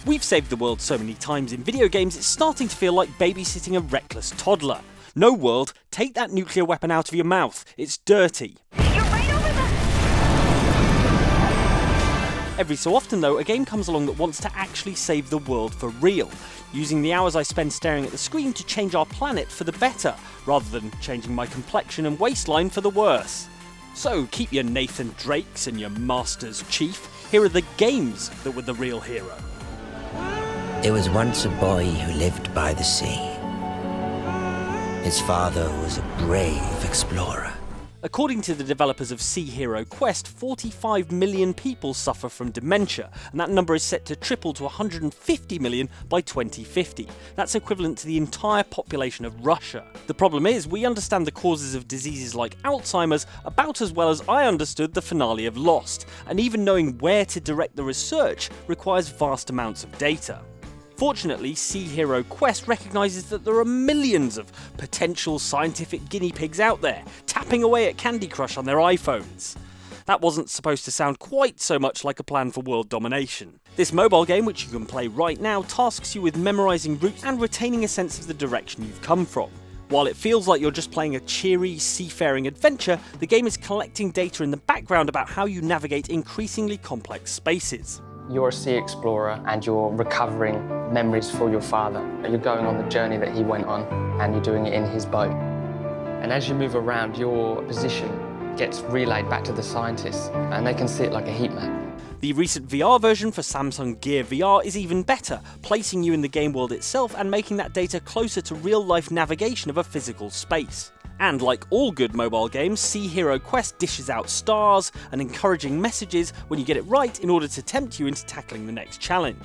We've saved the world so many times in video games, it's starting to feel like babysitting a reckless toddler. No world, take that nuclear weapon out of your mouth. It's dirty. Every so often though, a game comes along that wants to actually save the world for real, using the hours I spend staring at the screen to change our planet for the better, rather than changing my complexion and waistline for the worse. So keep your Nathan Drakes and your Master's Chief. Here are the games that were the real hero. There was once a boy who lived by the sea. His father was a brave explorer. According to the developers of Sea Hero Quest, 45 million people suffer from dementia, and that number is set to triple to 150 million by 2050. That's equivalent to the entire population of Russia. The problem is, we understand the causes of diseases like Alzheimer's about as well as I understood the finale of Lost, and even knowing where to direct the research requires vast amounts of data. Fortunately, Sea Hero Quest recognises that there are millions of potential scientific guinea pigs out there, tapping away at Candy Crush on their iPhones. That wasn't supposed to sound quite so much like a plan for world domination. This mobile game, which you can play right now, tasks you with memorising routes and retaining a sense of the direction you've come from. While it feels like you're just playing a cheery, seafaring adventure, the game is collecting data in the background about how you navigate increasingly complex spaces. You're a sea explorer and you're recovering memories for your father. You're going on the journey that he went on and you're doing it in his boat. And as you move around, your position gets relayed back to the scientists and they can see it like a heat map. The recent VR version for Samsung Gear VR is even better, placing you in the game world itself and making that data closer to real-life navigation of a physical space. And like all good mobile games, Sea Hero Quest dishes out stars and encouraging messages when you get it right in order to tempt you into tackling the next challenge.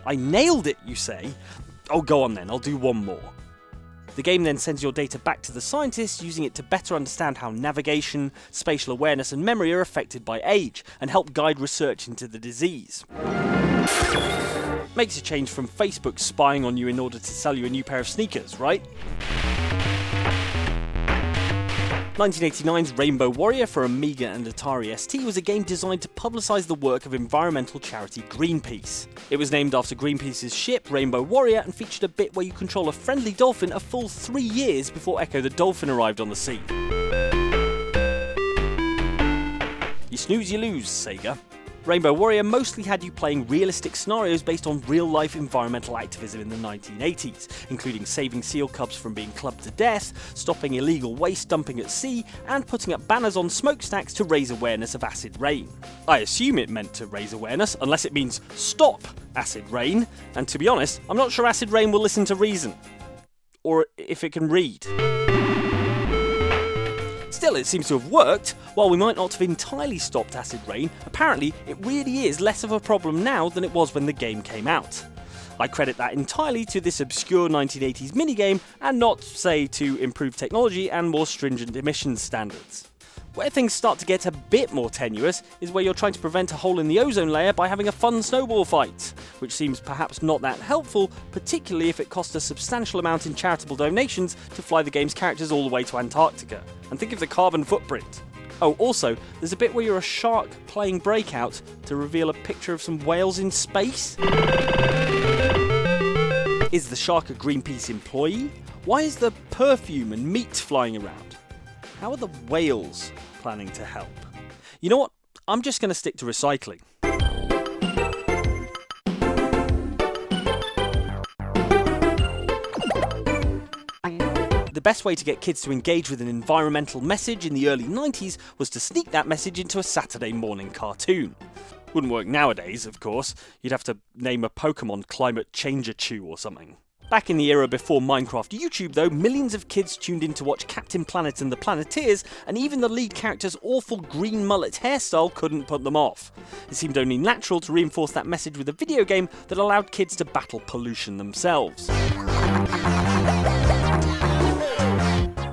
I nailed it, you say? Oh, go on then, I'll do one more. The game then sends your data back to the scientists, using it to better understand how navigation, spatial awareness and memory are affected by age, and help guide research into the disease. Makes a change from Facebook spying on you in order to sell you a new pair of sneakers, right? 1989's Rainbow Warrior for Amiga and Atari ST was a game designed to publicise the work of environmental charity Greenpeace. It was named after Greenpeace's ship, Rainbow Warrior, and featured a bit where you control a friendly dolphin a full 3 years before Echo the Dolphin arrived on the scene. You snooze, you lose, Sega. Rainbow Warrior mostly had you playing realistic scenarios based on real-life environmental activism in the 1980s, including saving seal cubs from being clubbed to death, stopping illegal waste dumping at sea, and putting up banners on smokestacks to raise awareness of acid rain. I assume it meant to raise awareness, unless it means stop acid rain, and to be honest, I'm not sure acid rain will listen to reason. Or if it can read. Still, it seems to have worked. While we might not have entirely stopped acid rain, apparently it really is less of a problem now than it was when the game came out. I credit that entirely to this obscure 1980s minigame, and not, say, to improved technology and more stringent emissions standards. Where things start to get a bit more tenuous is where you're trying to prevent a hole in the ozone layer by having a fun snowball fight, which seems perhaps not that helpful, particularly if it costs a substantial amount in charitable donations to fly the game's characters all the way to Antarctica. And think of the carbon footprint. Oh, also, there's a bit where you're a shark playing Breakout to reveal a picture of some whales in space. Is the shark a Greenpeace employee? Why is there perfume and meat flying around? How are the whales planning to help? You know what? I'm just going to stick to recycling. The best way to get kids to engage with an environmental message in the early 90s was to sneak that message into a Saturday morning cartoon. Wouldn't work nowadays, of course. You'd have to name a Pokemon Climate Change-a-Chew or something. Back in the era before Minecraft YouTube though, millions of kids tuned in to watch Captain Planet and the Planeteers, and even the lead character's awful green mullet hairstyle couldn't put them off. It seemed only natural to reinforce that message with a video game that allowed kids to battle pollution themselves.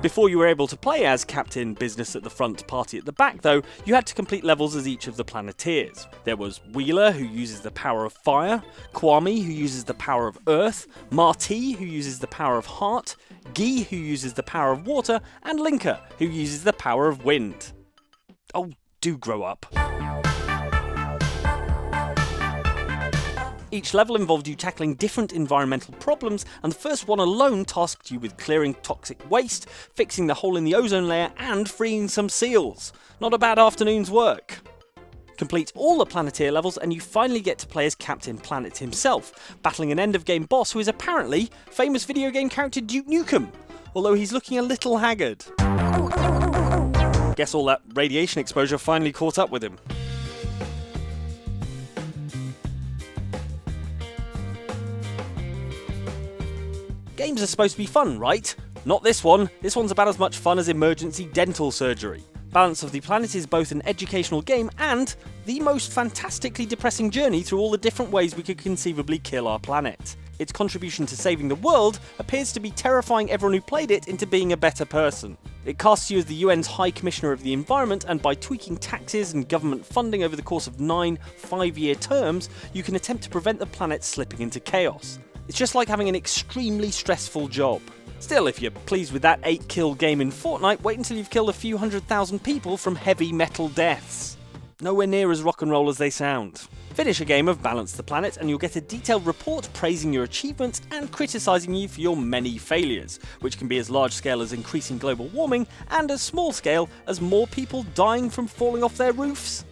Before you were able to play as Captain Business at the front, Party at the back though, you had to complete levels as each of the Planeteers. There was Wheeler, who uses the power of fire, Kwame, who uses the power of earth, Marty, who uses the power of heart, Guy, who uses the power of water, and Linka, who uses the power of wind. Oh, do grow up. Each level involved you tackling different environmental problems, and the first one alone tasked you with clearing toxic waste, fixing the hole in the ozone layer, and freeing some seals. Not a bad afternoon's work. Complete all the Planeteer levels and you finally get to play as Captain Planet himself, battling an end-of-game boss who is apparently famous video game character Duke Nukem, although he's looking a little haggard. Guess all that radiation exposure finally caught up with him. Games are supposed to be fun, right? Not this one. This one's about as much fun as emergency dental surgery. Balance of the Planet is both an educational game and the most fantastically depressing journey through all the different ways we could conceivably kill our planet. Its contribution to saving the world appears to be terrifying everyone who played it into being a better person. It casts you as the UN's High Commissioner of the Environment, and by tweaking taxes and government funding over the course of 9 5-year terms, you can attempt to prevent the planet slipping into chaos. It's just like having an extremely stressful job. Still, if you're pleased with that 8-kill game in Fortnite, wait until you've killed a few 100,000 people from heavy metal deaths. Nowhere near as rock and roll as they sound. Finish a game of Balance the Planet and you'll get a detailed report praising your achievements and criticising you for your many failures, which can be as large scale as increasing global warming and as small scale as more people dying from falling off their roofs.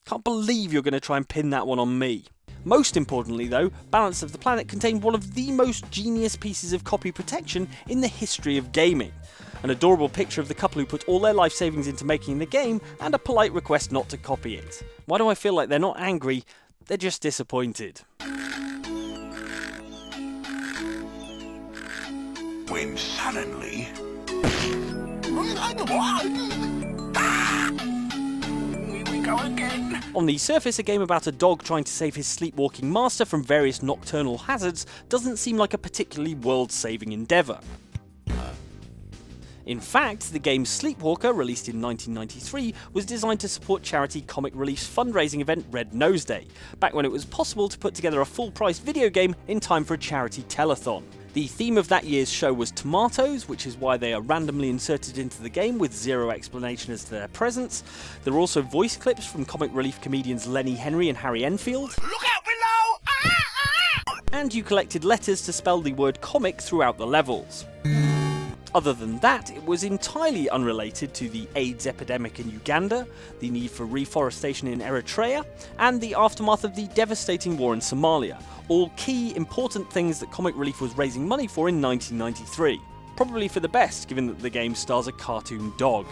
Can't believe you're going to try and pin that one on me. Most importantly though, Balance of the Planet contained one of the most genius pieces of copy protection in the history of gaming. An adorable picture of the couple who put all their life savings into making the game, and a polite request not to copy it. Why do I feel like they're not angry? They're just disappointed. When suddenly... we go again. On the surface, a game about a dog trying to save his sleepwalking master from various nocturnal hazards doesn't seem like a particularly world-saving endeavour. In fact, the game Sleepwalker, released in 1993, was designed to support charity Comic Relief's fundraising event Red Nose Day, back when it was possible to put together a full-price video game in time for a charity telethon. The theme of that year's show was tomatoes, which is why they are randomly inserted into the game with zero explanation as to their presence. There are also voice clips from Comic Relief comedians Lenny Henry and Harry Enfield. Look out below! And you collected letters to spell the word comic throughout the levels. Other than that, it was entirely unrelated to the AIDS epidemic in Uganda, the need for reforestation in Eritrea, and the aftermath of the devastating war in Somalia, all key, important things that Comic Relief was raising money for in 1993. Probably for the best, given that the game stars a cartoon dog.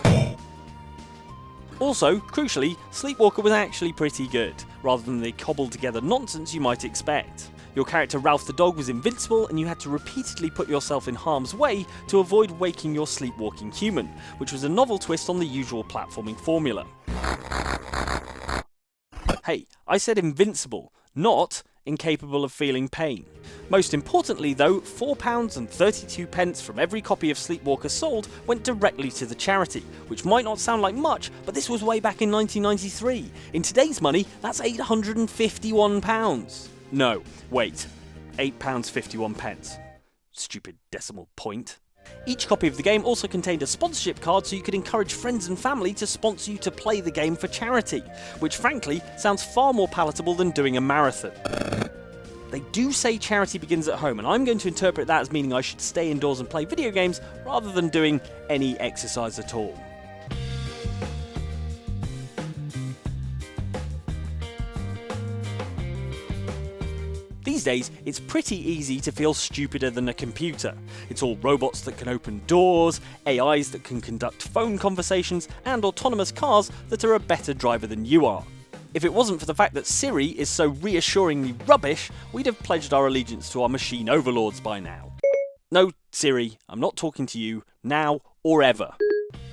Also, crucially, Sleepwalker was actually pretty good, rather than the cobbled together nonsense you might expect. Your character Ralph the dog was invincible, and you had to repeatedly put yourself in harm's way to avoid waking your sleepwalking human, which was a novel twist on the usual platforming formula. Hey, I said invincible, not incapable of feeling pain. Most importantly though, £4.32 from every copy of Sleepwalker sold went directly to the charity, which might not sound like much, but this was way back in 1993. In today's money, that's £851. No, wait, £8.51. Stupid decimal point. Each copy of the game also contained a sponsorship card so you could encourage friends and family to sponsor you to play the game for charity, which frankly sounds far more palatable than doing a marathon. They do say charity begins at home, and I'm going to interpret that as meaning I should stay indoors and play video games rather than doing any exercise at all. These days, it's pretty easy to feel stupider than a computer. It's all robots that can open doors, AIs that can conduct phone conversations, and autonomous cars that are a better driver than you are. If it wasn't for the fact that Siri is so reassuringly rubbish, we'd have pledged our allegiance to our machine overlords by now. No, Siri, I'm not talking to you, now or ever.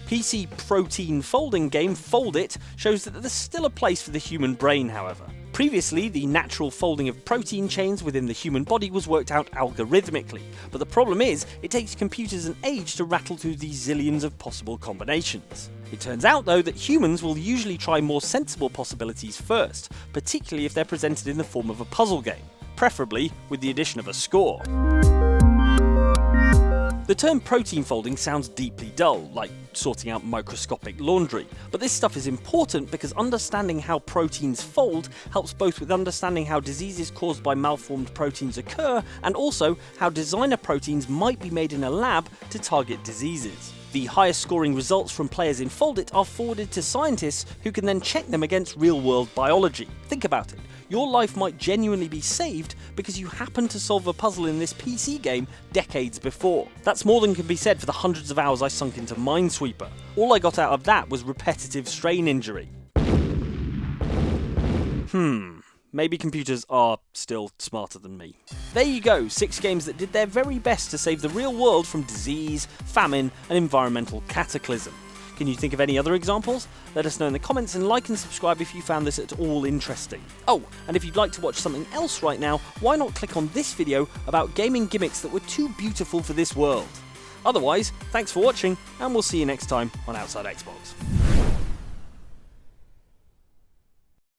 PC protein folding game Fold It shows that there's still a place for the human brain, however. Previously, the natural folding of protein chains within the human body was worked out algorithmically, but the problem is, it takes computers an age to rattle through these zillions of possible combinations. It turns out though that humans will usually try more sensible possibilities first, particularly if they're presented in the form of a puzzle game, preferably with the addition of a score. The The term protein folding sounds deeply dull, like sorting out microscopic laundry, but this stuff is important because understanding how proteins fold helps both with understanding how diseases caused by malformed proteins occur, and also how designer proteins might be made in a lab to target diseases. The highest scoring results from players in Fold It are forwarded to scientists who can then check them against real-world biology. Think about it. Your life might genuinely be saved because you happened to solve a puzzle in this PC game decades before. That's more than can be said for the hundreds of hours I sunk into Minesweeper. All I got out of that was repetitive strain injury. Maybe computers are still smarter than me. There you go, 6 games that did their very best to save the real world from disease, famine, and environmental cataclysm. Can you think of any other examples? Let us know in the comments, and like and subscribe if you found this at all interesting. Oh, and if you'd like to watch something else right now, why not click on this video about gaming gimmicks that were too beautiful for this world? Otherwise, thanks for watching, and we'll see you next time on Outside Xbox.